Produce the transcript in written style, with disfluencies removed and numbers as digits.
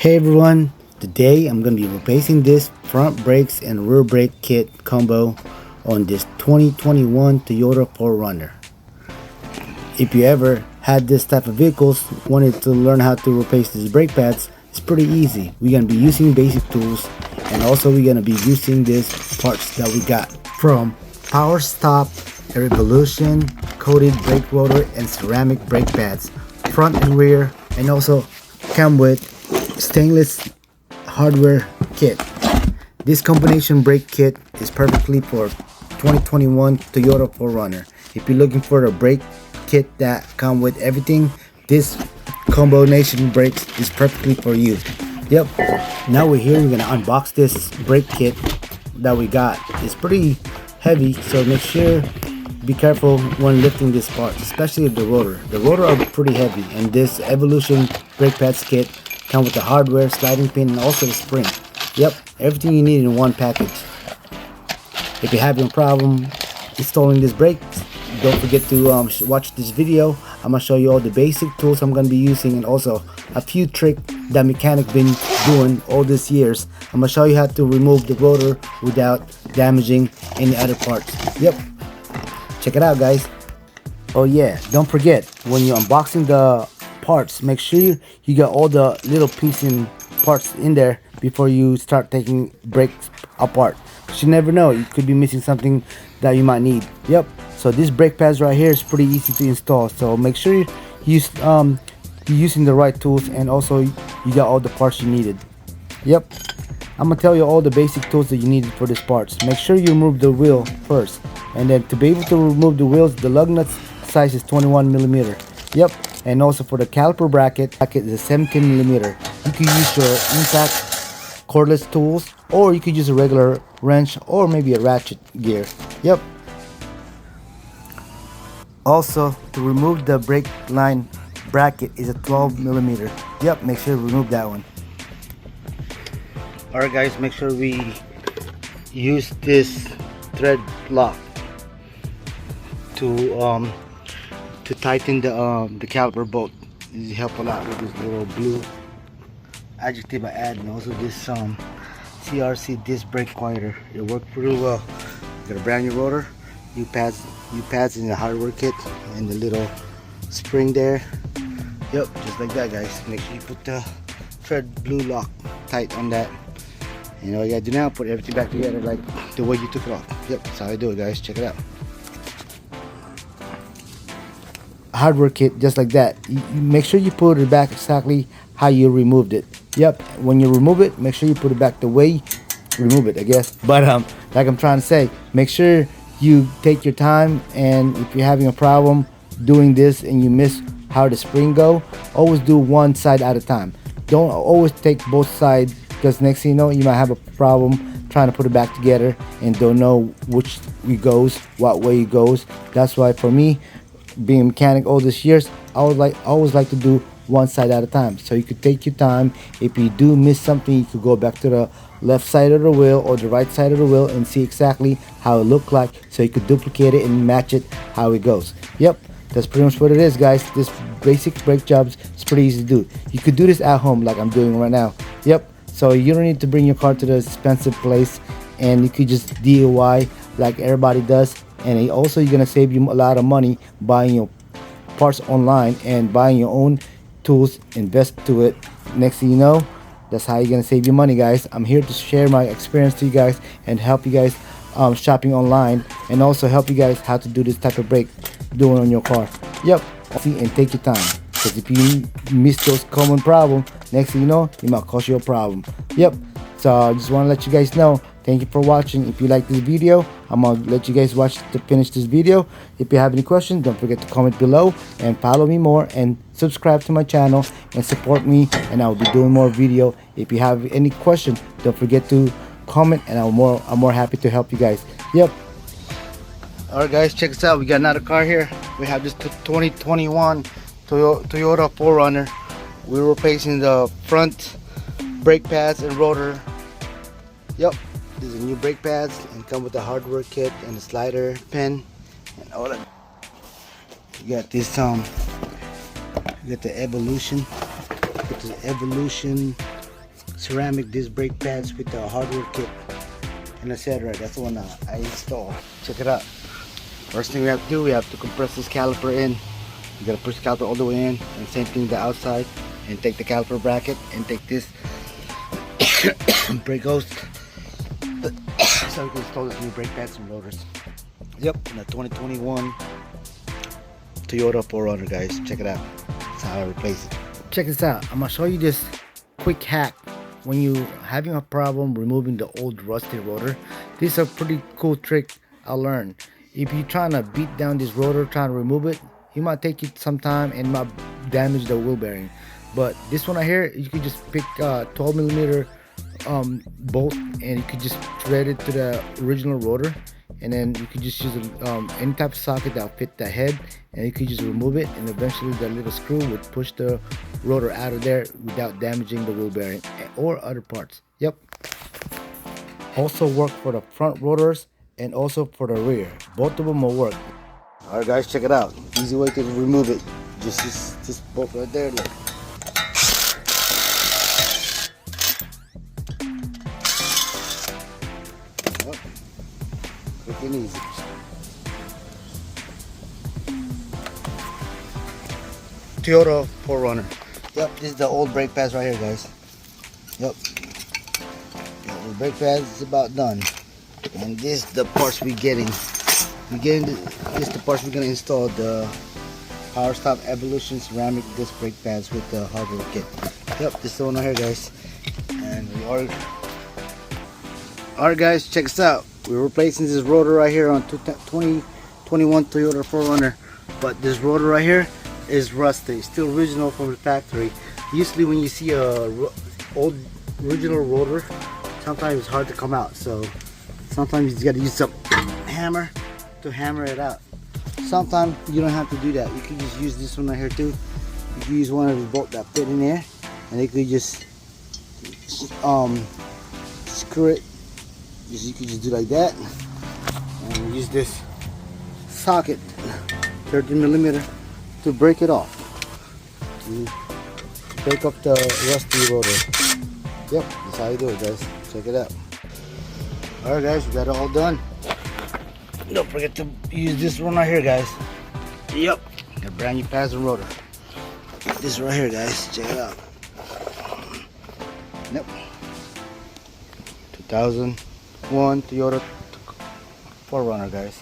Hey everyone, today I'm going to be replacing this front brakes and rear brake kit combo on this 2021 Toyota 4Runner. If you ever had this type of vehicles, wanted to learn how to replace these brake pads, it's pretty easy. We're going to be using basic tools, and also we're going to be using these parts that we got from PowerStop Revolution coated brake rotor and ceramic brake pads, front and rear, and also come with stainless hardware kit. This combination brake kit is perfectly for 2021 Toyota 4Runner. If you're looking for a brake kit that come with everything, this combination brakes is perfectly for you. Yep. Now we're here. We're gonna unbox this brake kit that we got. It's pretty heavy, so make sure be careful when lifting this part, especially the rotor. The rotor are pretty heavy, and this Evolution brake pads kit come with the hardware, sliding pin, and also the spring. Yep, everything you need in one package. If you're having a problem installing this brake, don't forget to watch this video. I'm gonna show you all the basic tools I'm gonna be using, and also a few tricks that mechanic been doing all these years. I'm gonna show you how to remove the rotor without damaging any other parts. Yep, check it out, guys. Oh yeah, don't forget, when you're unboxing the parts, make sure you got all the little pieces parts in there before you start taking brakes apart. You never know, you could be missing something that you might need. Yep, so this brake pads right here is pretty easy to install, so make sure you use you're using the right tools, and also you got all the parts you needed. Yep, I'm gonna tell you all the basic tools that you needed for these parts. Make sure you remove the wheel first, and then to be able to remove the wheels, the lug nuts size is 21mm. Yep, and also for the caliper bracket is a 17mm. You can use your impact cordless tools, or you could use a regular wrench, or maybe a ratchet gear. Yep. Also, to remove the brake line bracket is a 12mm. Yep, make sure to remove that one. Alright guys, make sure we use this thread lock to tighten the caliper bolt. This help a lot with this little blue adjective I add, and also this CRC disc brake quieter. It worked pretty well. Got a brand new rotor, new pads in the hardware kit, and the little spring there. Yep, just like that, guys. Make sure you put the thread blue lock tight on that. And all you gotta do now, put everything back together like the way you took it off. Yep, that's how I do it, guys. Check it out. Hardware kit just like that. You make sure you put it back exactly how you removed it. Yep, when you remove it, make sure you put it back the way you remove it, I guess. But like I'm trying to say, make sure you take your time, and if you're having a problem doing this and you miss how the spring go, always do one side at a time. Don't always take both sides, because next thing you know, you might have a problem trying to put it back together and don't know which way goes, what way it goes. That's why for me, being a mechanic all these years, I always like to do one side at a time, so you could take your time. If you do miss something, you could go back to the left side of the wheel or the right side of the wheel and see exactly how it looked like, so you could duplicate it and match it how it goes. Yep, that's pretty much what it is, guys. This basic brake jobs is pretty easy to do. You could do this at home like I'm doing right now. Yep, so you don't need to bring your car to the expensive place, and you could just DIY like everybody does. And also, you're gonna save you a lot of money buying your parts online and buying your own tools. Invest to it. Next thing you know, that's how you're gonna save your money, guys. I'm here to share my experience to you guys and help you guys shopping online, and also help you guys how to do this type of brake doing on your car. Yep, see, and take your time, because if you miss those common problems, next thing you know, it might cause you a problem. Yep, so I just want to let you guys know, thank you for watching. If you like this video, I'm gonna let you guys watch to finish this video. If you have any questions, don't forget to comment below, and follow me more, and subscribe to my channel and support me, and I'll be doing more video. If you have any questions, don't forget to comment, and I'm more happy to help you guys. Yep. Alright guys, check this out. We got another car here. We have this 2021 Toyota 4Runner. We're replacing the front brake pads and rotor. Yep, these are new brake pads, and come with the hardware kit and the slider pin and all that. You got this you got the Evolution ceramic disc brake pads with the hardware kit and etc. That's the one I installed. Check it out. First thing we have to do, we have to compress this caliper in. You gotta push the caliper all the way in, and same thing the outside, and take the caliper bracket and take this brake hose so we can install this new brake pads and rotors. Yep, in the 2021 Toyota 4Runner, guys. Check it out. That's how I replace it. Check this out. I'm gonna show you this quick hack when you having a problem removing the old rusty rotor. This is a pretty cool trick I learned. If you're trying to beat down this rotor, trying to remove it, it might take you some time and might damage the wheel bearing. But this one right here, you could just pick 12mm bolt, and you could just thread it to the original rotor, and then you could just use any type of socket that'll fit the head, and you could just remove it, and eventually the little screw would push the rotor out of there without damaging the wheel bearing or other parts. Yep. Also work for the front rotors and also for the rear. Both of them will work. All right, guys, check it out. Easy way to remove it. Just bolt right there. Look. Yep. Quick and easy. Toyota 4Runner. Yep, this is the old brake pads right here, guys. Yep. The brake pads is about done. And this is the parts we're getting. This is the parts we're gonna install, the PowerStop Evolution ceramic disc brake pads with the hardware kit. Yep, this is the one right here, guys. And we are. Alright, guys, check this out. We're replacing this rotor right here on 2021 Toyota 4Runner. But this rotor right here is rusty. It's still original from the factory. Usually when you see a old original rotor, sometimes it's hard to come out. So sometimes you just gotta use some hammer to hammer it out. Sometimes you don't have to do that. You can just use this one right here too. You can use one of the bolts that fit in there, and you could just screw it. You can just do like that, and use this socket, 13mm, to break it off. To break up the rusty rotor. Yep, that's how you do it, guys. Check it out. Alright, guys, we got it all done. Don't forget to use this one right here, guys. Yep, got brand new pads and rotor. This right here, guys. Check it out. Yep. 2001 Toyota 4Runner, guys.